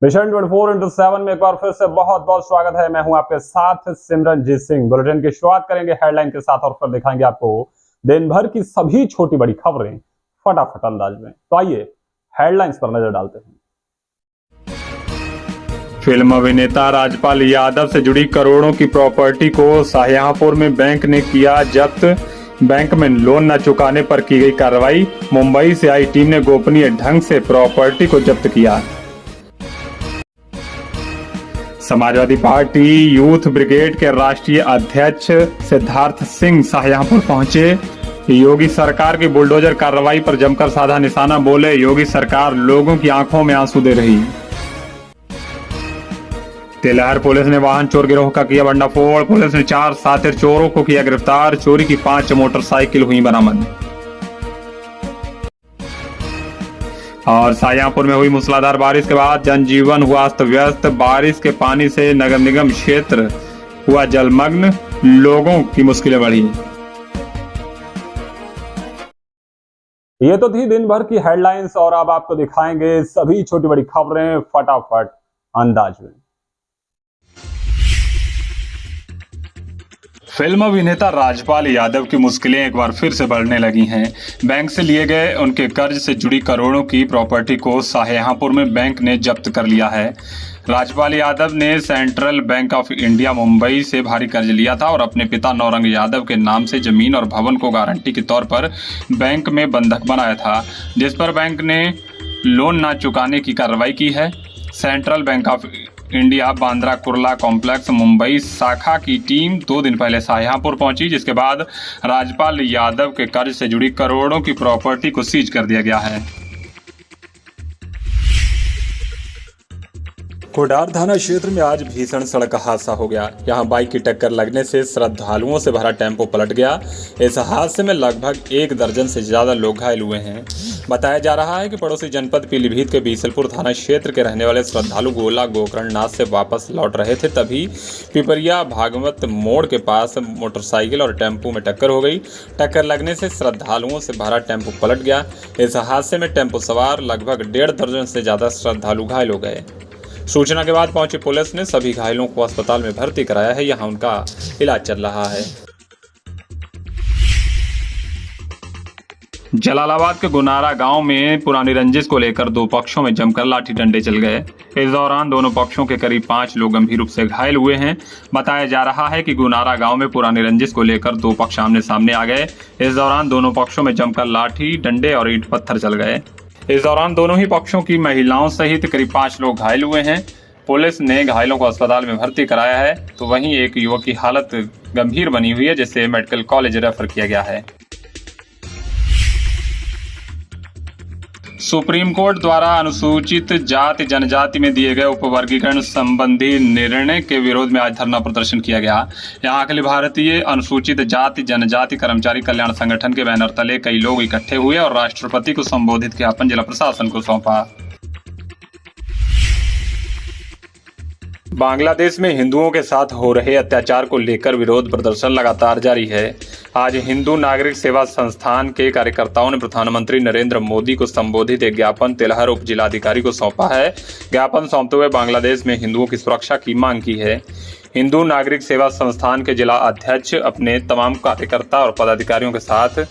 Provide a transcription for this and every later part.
Mission 24/7 में एक बार फिर से बहुत बहुत स्वागत है। मैं हूं आपके साथ सिमरनजीत सिंह। बुलेटिन की शुरुआत करेंगे हेडलाइन के साथ और फिर दिखाएंगे आपको दिन भर की सभी छोटी बड़ी खबरें फटाफट अंदाज में। तो आइए हेडलाइंस पर नजर डालते हैं। फिल्म अभिनेता राजपाल यादव से जुड़ी करोड़ों की प्रॉपर्टी को शाहजहांपुर में बैंक ने किया जब्त। बैंक में लोन न चुकाने पर की गई कार्रवाई। मुंबई से आई टीम ने गोपनीय ढंग से प्रॉपर्टी को जब्त किया। समाजवादी पार्टी यूथ ब्रिगेड के राष्ट्रीय अध्यक्ष सिद्धार्थ सिंह शाहजहांपुर पहुंचे। योगी सरकार की बुलडोजर कार्रवाई पर जमकर साधा निशाना। बोले, योगी सरकार लोगों की आंखों में आंसू दे रही। तेलहर पुलिस ने वाहन चोर गिरोह का किया भंडाफोड़। पुलिस ने 4 सातिर चोरों को किया गिरफ्तार। चोरी की 5 मोटरसाइकिल हुई बरामद। और शाहजहांपुर में हुई मूसलाधार बारिश के बाद जनजीवन हुआ अस्त व्यस्त। बारिश के पानी से नगर निगम क्षेत्र हुआ जलमग्न। लोगों की मुश्किलें बढ़ी। ये तो थी दिन भर की हेडलाइंस और अब आपको दिखाएंगे सभी छोटी बड़ी खबरें फटाफट अंदाज में। फिल्म अभिनेता राजपाल यादव की मुश्किलें एक बार फिर से बढ़ने लगी हैं। बैंक से लिए गए उनके कर्ज से जुड़ी करोड़ों की प्रॉपर्टी को शाहजहांपुर में बैंक ने जब्त कर लिया है। राजपाल यादव ने central bank of India Mumbai से भारी कर्ज लिया था और अपने पिता नौरंग यादव के नाम से जमीन और भवन को गारंटी के तौर पर बैंक में बंधक बनाया था, जिस पर बैंक ने लोन न चुकाने की कार्रवाई की है। Central bank of India Bandra Kurla complex Mumbai शाखा की टीम 2 दिन पहले शाहजहांपुर पहुंची, जिसके बाद राजपाल यादव के कर्ज से जुड़ी करोड़ों की प्रॉपर्टी को सीज कर दिया गया है। कोडार थाना क्षेत्र में आज भीषण सड़क हादसा हो गया। यहां बाइक की टक्कर लगने से श्रद्धालुओं से भरा टेम्पो पलट गया। इस हादसे में लगभग 1 दर्जन से ज्यादा लोग घायल हुए हैं। बताया जा रहा है कि पड़ोसी जनपद पीलीभीत के बीसलपुर थाना क्षेत्र के रहने वाले श्रद्धालु गोला गोकर्णनाथ से वापस लौट रहे थे, तभी पिपरिया भागवत मोड़ के पास मोटरसाइकिल और टेम्पो में टक्कर हो गई। टक्कर लगने से श्रद्धालुओं से भरा टेम्पो पलट गया। इस हादसे में टेम्पो सवार लगभग 1.5 दर्जन से ज्यादा श्रद्धालु घायल हो गए। सूचना के बाद पहुंची पुलिस ने सभी घायलों को अस्पताल में भर्ती कराया है। यहां उनका इलाज चल रहा है। जलालाबाद के गुनारा गांव में पुरानी रंजिश को लेकर 2 पक्षों में जमकर लाठी डंडे चल गए। इस दौरान दोनों पक्षों के करीब 5 लोग गंभीर रूप से घायल हुए हैं। बताया जा रहा है कि गुनारा गांव में पुरानी रंजिश को लेकर 2 पक्ष आमने सामने आ गए। इस दौरान दोनों पक्षों में जमकर लाठी डंडे और ईंट पत्थर चल गए। इस दौरान दोनों ही पक्षों की महिलाओं सहित करीब 5 लोग घायल हुए हैं। पुलिस ने घायलों को अस्पताल में भर्ती कराया है, तो वहीं एक युवक की हालत गंभीर बनी हुई है, जिसे मेडिकल कॉलेज रेफर किया गया है। सुप्रीम कोर्ट द्वारा अनुसूचित जाति जनजाति में दिए गए उपवर्गीकरण संबंधी निर्णय के विरोध में आज धरना प्रदर्शन किया गया। यहां अखिल भारतीय अनुसूचित जाति जनजाति कर्मचारी कल्याण संगठन के बैनर तले कई लोग इकट्ठे हुए और राष्ट्रपति को संबोधित ज्ञापन जिला प्रशासन को सौंपा। बांग्लादेश में हिंदुओं के साथ हो रहे अत्याचार को लेकर विरोध प्रदर्शन लगातार जारी है। आज हिंदू नागरिक सेवा संस्थान के कार्यकर्ताओं ने प्रधानमंत्री नरेंद्र मोदी को संबोधित एक ज्ञापन तेलहर उप जिलाधिकारी को सौंपा है। ज्ञापन सौंपते हुए बांग्लादेश में हिंदुओं की सुरक्षा की मांग की है। हिंदू नागरिक सेवा संस्थान के जिला अध्यक्ष अपने तमाम कार्यकर्ता और पदाधिकारियों के साथ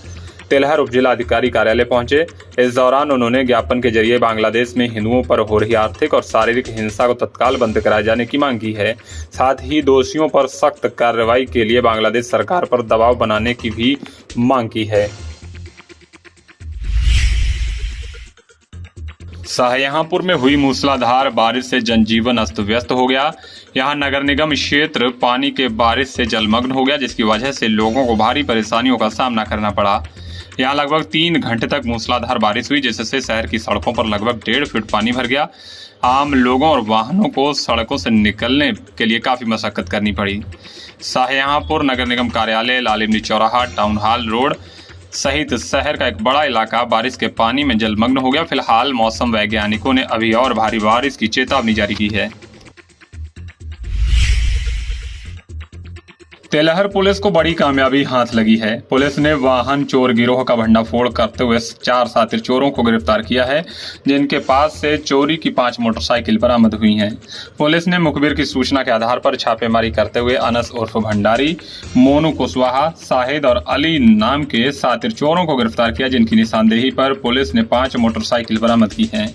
तेलहर उप जिलाधिकारी कार्यालय पहुंचे। इस दौरान उन्होंने ज्ञापन के जरिए बांग्लादेश में हिंदुओं पर हो रही आर्थिक और शारीरिक हिंसा को तत्काल बंद कराए जाने की मांग की है। साथ ही दोषियों पर सख्त कार्रवाई के लिए बांग्लादेश सरकार पर दबाव बनाने की भी मांग की है। शाहजहांपुर में हुई मूसलाधार बारिश से जनजीवन अस्त व्यस्त हो गया। यहां नगर निगम क्षेत्र पानी के बारिश से जलमग्न हो गया, जिसकी वजह से लोगों को भारी परेशानियों का सामना करना पड़ा। यहां लगभग 3 घंटे तक मूसलाधार बारिश हुई, जिससे शहर की सड़कों पर लगभग 1.5 फीट पानी भर गया। आम लोगों और वाहनों को सड़कों से निकलने के लिए काफी मशक्कत करनी पड़ी। शाहजहांपुर नगर निगम कार्यालय, लालिमनी चौराहा, टाउन हॉल रोड सहित शहर का एक बड़ा इलाका बारिश के पानी में जलमग्न हो गया। फिलहाल मौसम वैज्ञानिकों ने अभी और भारी बारिश की चेतावनी जारी की है। तेलहर पुलिस को बड़ी कामयाबी हाथ लगी है। पुलिस ने वाहन चोर गिरोह का भंडाफोड़ करते हुए 4 शातिर चोरों को गिरफ्तार किया है, जिनके पास से चोरी की 5 मोटरसाइकिल बरामद हुई हैं। पुलिस ने मुखबिर की सूचना के आधार पर छापेमारी करते हुए अनस उर्फ भंडारी, मोनू कुशवाहा, शाहिद और अली नाम के शातिर चोरों को गिरफ्तार किया, जिनकी निशानदेही पर पुलिस ने 5 मोटरसाइकिल बरामद की हैं।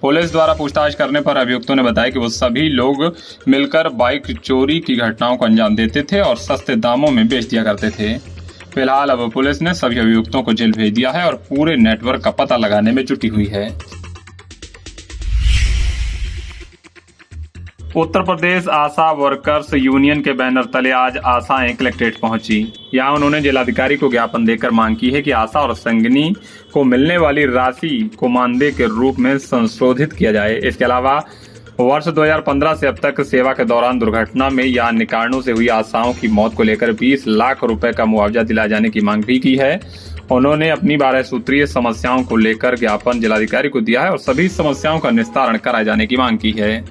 पुलिस द्वारा पूछताछ करने पर अभियुक्तों ने बताया कि वो सभी लोग मिलकर बाइक चोरी की घटनाओं को अंजाम देते थे और सस्ते दामों में बेच दिया करते थे। फिलहाल अब पुलिस ने सभी अभियुक्तों को जेल भेज दिया है और पूरे नेटवर्क का पता लगाने में जुटी हुई है। उत्तर प्रदेश आशा वर्कर्स यूनियन के बैनर तले आज आशाएं कलेक्ट्रेट पहुंची। यहां उन्होंने जिलाधिकारी को ज्ञापन देकर मांग की है कि आशा और संगिनी को मिलने वाली राशि को मानदेय के रूप में संशोधित किया जाए। इसके अलावा वर्ष 2015 से अब तक सेवा के दौरान दुर्घटना में या अन्य कारणों से हुई आशाओं की मौत को लेकर 20 लाख रुपए का मुआवजा दिलाए जाने की मांग भी की है। उन्होंने अपनी 12 सूत्रीय समस्याओं को लेकर ज्ञापन जिलाधिकारी को दिया है और सभी समस्याओं का निस्तारण कराए जाने की मांग की है।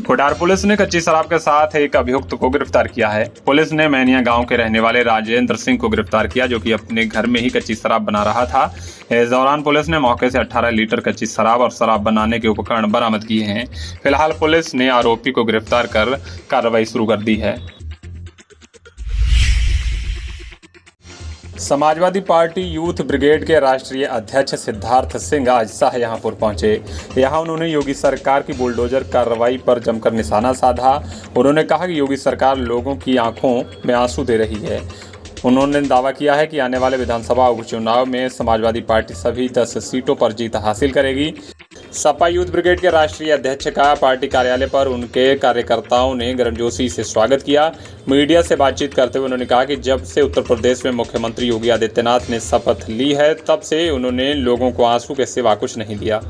कोटार पुलिस ने कच्ची शराब के साथ एक अभियुक्त को गिरफ्तार किया है। पुलिस ने मैनिया गांव के रहने वाले राजेंद्र सिंह को गिरफ्तार किया, जो कि अपने घर में ही कच्ची शराब बना रहा था। इस दौरान पुलिस ने मौके से 18 लीटर कच्ची शराब और शराब बनाने के उपकरण बरामद किए हैं। फिलहाल पुलिस ने आरोपी को गिरफ्तार कर कार्रवाई शुरू कर दी है। समाजवादी पार्टी यूथ ब्रिगेड के राष्ट्रीय अध्यक्ष सिद्धार्थ सिंह आज शाहजहांपुर पहुंचे। यहां उन्होंने योगी सरकार की बुलडोजर कार्रवाई पर जमकर निशाना साधा। उन्होंने कहा कि योगी सरकार लोगों की आंखों में आंसू दे रही है। उन्होंने दावा किया है कि आने वाले विधानसभा उपचुनाव में समाजवादी पार्टी सभी 10 सीटों पर जीत हासिल करेगी। सपा यूथ ब्रिगेड के राष्ट्रीय अध्यक्ष का पार्टी कार्यालय पर उनके कार्यकर्ताओं ने गर्मजोशी से स्वागत किया। मीडिया से बातचीत करते हुए उन्होंने कहा कि जब से उत्तर प्रदेश में मुख्यमंत्री योगी आदित्यनाथ ने शपथ ली है, तब से उन्होंने लोगों को आंसू के सिवा कुछ नहीं दिया।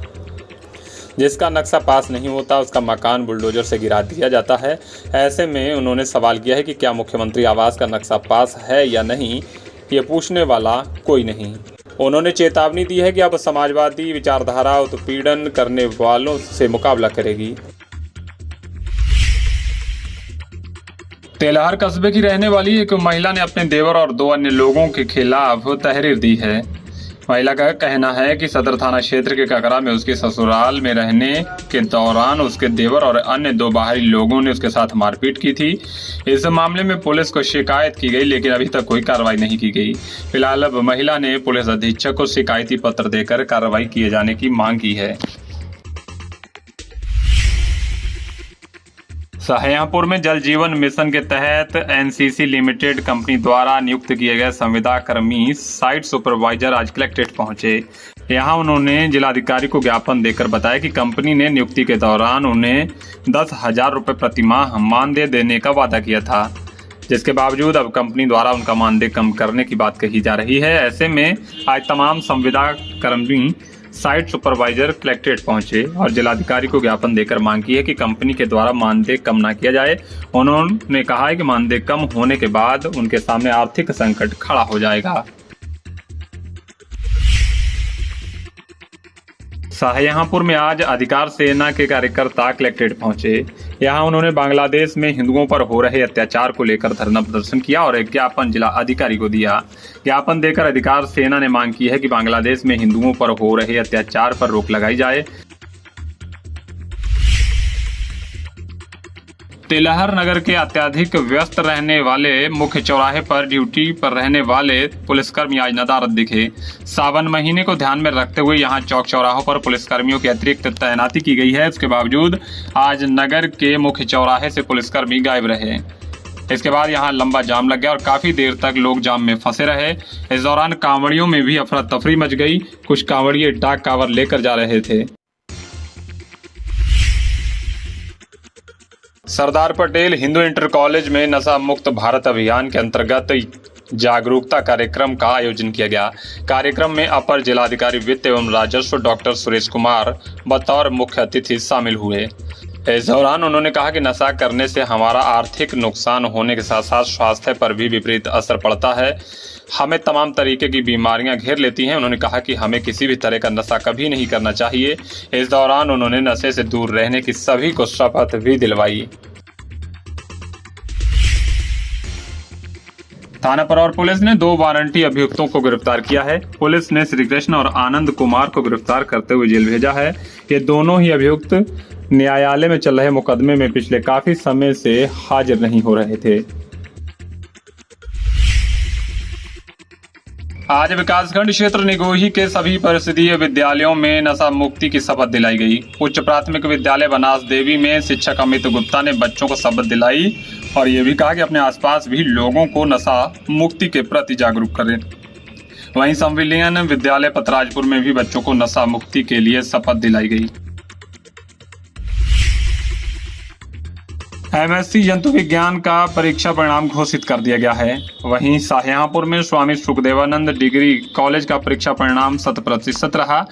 जिसका नक्शा पास नहीं होता उसका मकान बुलडोजर से गिरा दिया जाता है। ऐसे में उन्होंने सवाल किया है कि क्या मुख्यमंत्री आवास का नक्शा पास है या नहीं, ये पूछने वाला कोई नहीं। उन्होंने चेतावनी दी है कि अब समाजवादी विचारधारा उत्पीड़न करने वालों से मुकाबला करेगी। तेलहर कस्बे की रहने वाली एक महिला ने अपने देवर और 2 अन्य लोगों के खिलाफ तहरीर दी है। महिला का कहना है कि सदर थाना क्षेत्र के ककरा में उसके ससुराल में रहने के दौरान उसके देवर और अन्य 2 बाहरी लोगों ने उसके साथ मारपीट की थी। इस मामले में पुलिस को शिकायत की गई, लेकिन अभी तक कोई कार्रवाई नहीं की गई। फिलहाल अब महिला ने पुलिस अधीक्षक को शिकायती पत्र देकर कार्रवाई किए जाने की मांग की है। शाहजहांपुर में जल जीवन मिशन के तहत एनसीसी लिमिटेड कंपनी द्वारा नियुक्त किए गए संविदा कर्मी साइट सुपरवाइजर आज कलेक्ट्रेट पहुंचे। यहां उन्होंने जिलाधिकारी को ज्ञापन देकर बताया कि कंपनी ने नियुक्ति के दौरान उन्हें 10,000 रुपये प्रतिमाह मानदेय देने का वादा किया था, जिसके बावजूद अब कंपनी द्वारा उनका मानदेय कम करने की बात कही जा रही है। ऐसे में आज तमाम संविदा कर्मी साइट सुपरवाइजर कलेक्ट्रेट पहुंचे और जिलाधिकारी को ज्ञापन देकर मांग की है कि कंपनी के द्वारा मानदेय कम ना किया जाए। उन्होंने कहा है कि मानदेय कम होने के बाद उनके सामने आर्थिक संकट खड़ा हो जाएगा। शाहजहांपुर में आज अधिकार सेना के कार्यकर्ता कलेक्ट्रेट पहुंचे। यहां उन्होंने बांग्लादेश में हिंदुओं पर हो रहे अत्याचार को लेकर धरना प्रदर्शन किया और एक ज्ञापन जिला अधिकारी को दिया। ज्ञापन देकर अधिकार सेना ने मांग की है कि बांग्लादेश में हिंदुओं पर हो रहे अत्याचार पर रोक लगाई जाए। तेलहर नगर के अत्यधिक व्यस्त रहने वाले मुख्य चौराहे पर ड्यूटी पर रहने वाले पुलिसकर्मी आज नदारद दिखे। सावन महीने को ध्यान में रखते हुए यहां चौक चौराहों पर पुलिसकर्मियों की अतिरिक्त तैनाती की गई है। इसके बावजूद आज नगर के मुख्य चौराहे से पुलिसकर्मी गायब रहे। इसके बाद यहां लंबा जाम लग गया और काफी देर तक लोग जाम में फंसे रहे। इस दौरान कांवड़ियों में भी अफरा तफरी मच गई। कुछ कांवड़िये डाक कांवर लेकर जा रहे थे। सरदार पटेल हिंदू इंटर कॉलेज में नशा मुक्त भारत अभियान के अंतर्गत जागरूकता कार्यक्रम का आयोजन किया गया। कार्यक्रम में अपर जिलाधिकारी वित्त एवं राजस्व डॉक्टर सुरेश कुमार बतौर मुख्य अतिथि शामिल हुए। इस दौरान उन्होंने कहा कि नशा करने से हमारा आर्थिक नुकसान होने के साथ साथ स्वास्थ्य पर भी विपरीत असर पड़ता है। हमें तमाम तरीके की बीमारियां घेर लेती हैं। उन्होंने कहा कि हमें किसी भी तरह का नशा कभी नहीं करना चाहिए। इस दौरान उन्होंने नशे से दूर रहने की सभी को शपथ भी दिलवाई। थाना परौर पुलिस ने 2 वारंटी अभियुक्तों को गिरफ्तार किया है। पुलिस ने श्री कृष्ण और आनंद कुमार को गिरफ्तार करते हुए जेल भेजा है। ये दोनों ही अभियुक्त न्यायालय में चल रहे मुकदमे में पिछले काफी समय से हाजिर नहीं हो रहे थे। आज विकासखंड क्षेत्र निगोही के सभी परिषदीय विद्यालयों में नशा मुक्ति की शपथ दिलाई गई। उच्च प्राथमिक विद्यालय बनास देवी में शिक्षक अमित गुप्ता ने बच्चों को शपथ दिलाई और ये भी कहा कि अपने आसपास भी लोगों को नशा मुक्ति के प्रति जागरूक करें। वहीं संविलियन विद्यालय पतराजपुर में भी बच्चों को नशा मुक्ति के लिए शपथ दिलाई गई। MSc जंतु विज्ञान का परीक्षा परिणाम घोषित कर दिया गया है। वहीं शाहजहांपुर में स्वामी सुखदेवानंद डिग्री कॉलेज का परीक्षा परिणाम 100% रहा।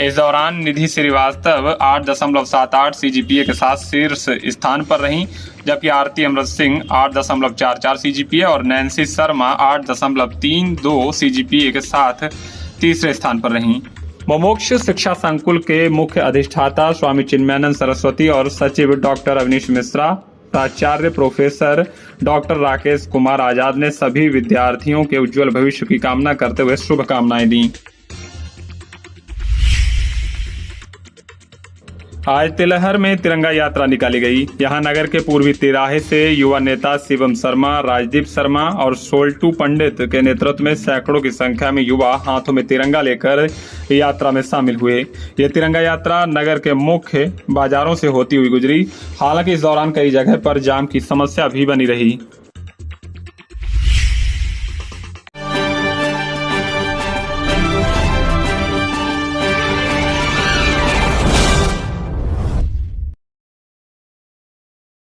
इस दौरान निधि श्रीवास्तव 8.78 CGPA के साथ शीर्ष स्थान पर रहीं, जबकि आरती अमृत सिंह 8.44 CGPA और नैन्सी शर्मा 8.32 CGPA के साथ तीसरे स्थान पर रहीं। मोमोक्ष शिक्षा संकुल के मुख्य अधिष्ठाता स्वामी चिन्मयानंद सरस्वती और सचिव डॉक्टर अवनीश मिश्रा, प्राचार्य प्रोफेसर डॉक्टर राकेश कुमार आजाद ने सभी विद्यार्थियों के उज्जवल भविष्य की कामना करते हुए शुभकामनाएं दी। आज तिलहर में तिरंगा यात्रा निकाली गई। यहां नगर के पूर्वी तिराहे से युवा नेता शिवम शर्मा, राजदीप शर्मा और सोल्टू पंडित के नेतृत्व में सैकड़ों की संख्या में युवा हाथों में तिरंगा लेकर यात्रा में शामिल हुए। ये तिरंगा यात्रा नगर के मुख्य बाजारों से होती हुई गुजरी। हालांकि इस दौरान कई जगह पर जाम की समस्या भी बनी रही।